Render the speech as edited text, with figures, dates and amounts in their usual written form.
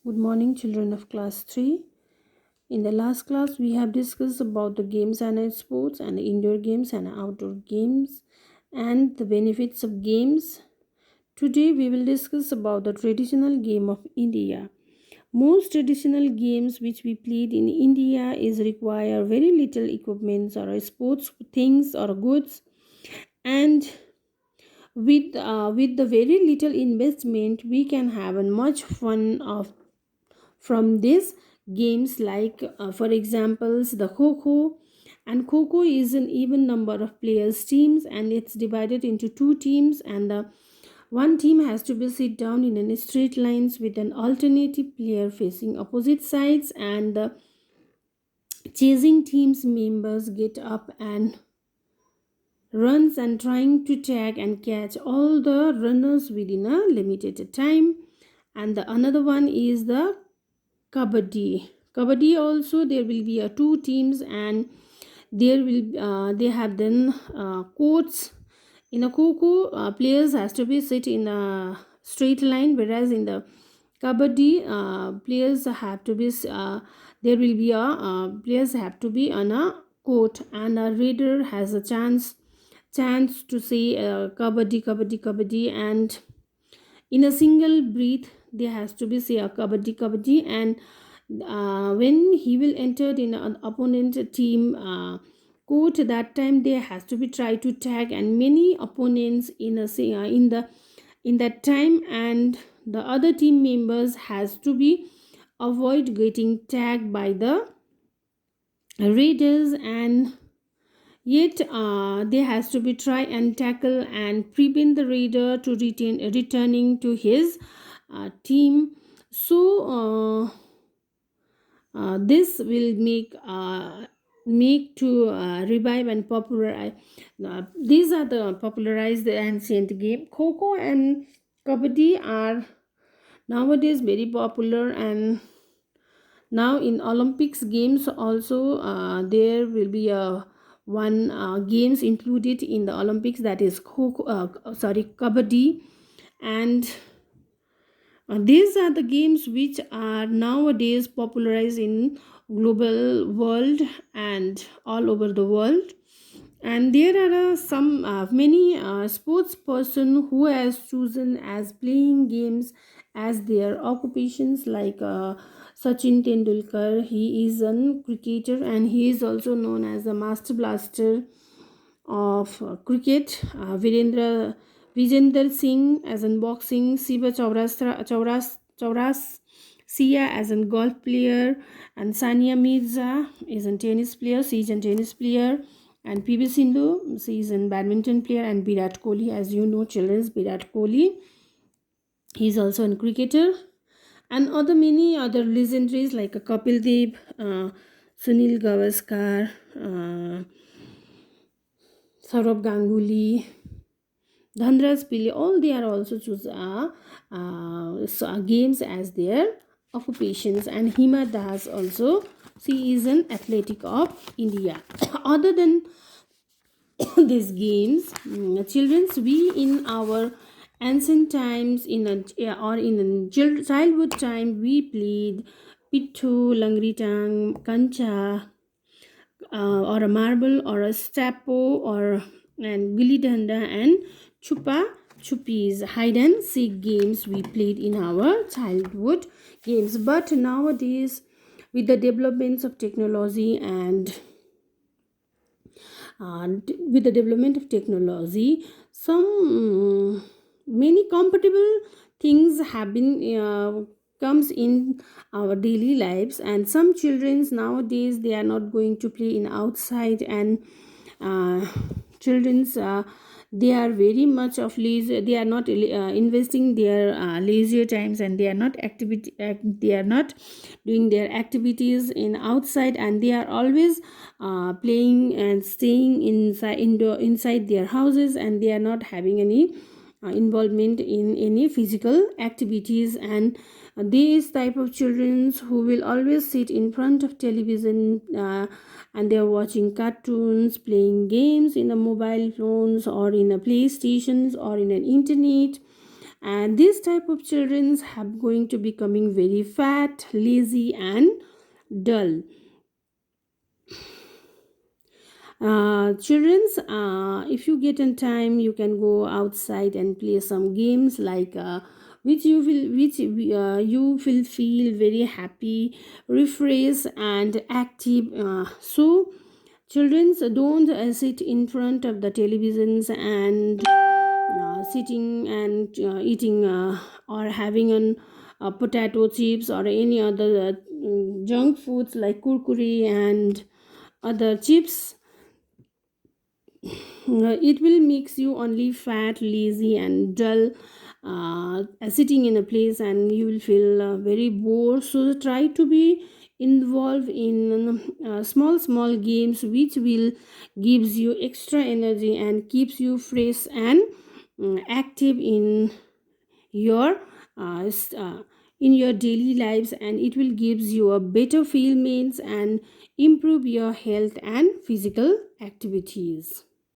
Good morning, children of class 3. In the last class, we have discussed about the games and sports and indoor games and outdoor games and the benefits of games. Today, we will discuss about the traditional game of India. Most traditional games which we played in India is require very little equipments or sports things or goods, and with the very little investment we can have a much fun of from these games, like for examples the kho and kho is an even number of players teams, and it's divided into two teams, and the one team has to be sit down in a straight lines with an alternative player facing opposite sides, and the chasing teams members get up and runs and trying to tag and catch all the runners within a limited time. And the another one is the kabaddi. Kabaddi also there will be two teams, and there will they have then courts. In a kho players has to be sit in a straight line, whereas in the kabaddi players have to be there will be a players have to be on a court, and a raider has a chance to say kabaddi kabaddi kabaddi, and in a single breath there has to be say a kabaddi kabaddi, and when he will enter in an opponent team court, that time there has to be try to tag and many opponents in a say in that time, and the other team members has to be avoid getting tagged by the raiders, and yet there has to be try and tackle and prevent the raider to returning to his team. So this will make to revive and popularize. These are the popularized the ancient game. Kho and kabaddi are nowadays very popular, and now in Olympics games also there will be a one games included in the Olympics, that is kabaddi, and these are the games which are nowadays popularized in global world and all over the world. And there are some many sports person who has chosen as playing games as their occupations, like Sachin Tendulkar. He is a cricketer, and he is also known as the master blaster of cricket. Vijender Singh as in boxing, Siva Chaurasia as a golf player, and Sania Mirza is a tennis player, she is a tennis player, and PV Sindhu, she is a badminton player, and Virat Kohli, as you know, children's Virat Kohli, he is also a cricketer, and other many other legendaries like Kapil Dev, Sunil Gavaskar, Saurabh Ganguly, Dhanraj Pili, all they are also choose games as their occupations. And Hima Das also, she is an athletic of India. Other than these games, children's we in our ancient times in or in childhood time we played pittu, langri tang, kancha, or a marble or a stapo or and gilli danda and chupa chupis, hide and seek games we played in our childhood games. But nowadays, with the developments of technology and with the development of technology, some many compatible things have been comes in our daily lives, and some childrens nowadays they are not going to play in outside, and childrens they are very much of leisure, they are not investing their leisure times, and they are not they are not doing their activities in outside, and they are always playing and staying inside their houses, and they are not having any involvement in any physical activities. And these type of children who will always sit in front of television, and they are watching cartoons, playing games in the mobile phones or in a playstations or in an internet, and this type of children have going to becoming very fat, lazy, and dull. Children's, if you get in time, you can go outside and play some games like which you will feel very happy, refreshed, and active. So children's don't sit in front of the televisions and sitting and eating or having an potato chips or any other junk foods like kurkure and other chips. It will makes you only fat, lazy, and dull, sitting in a place, and you will feel very bored. So try to be involved in small games which will gives you extra energy and keeps you fresh and active your in your daily lives, and it will gives you a better feelings and improve your health and physical activities.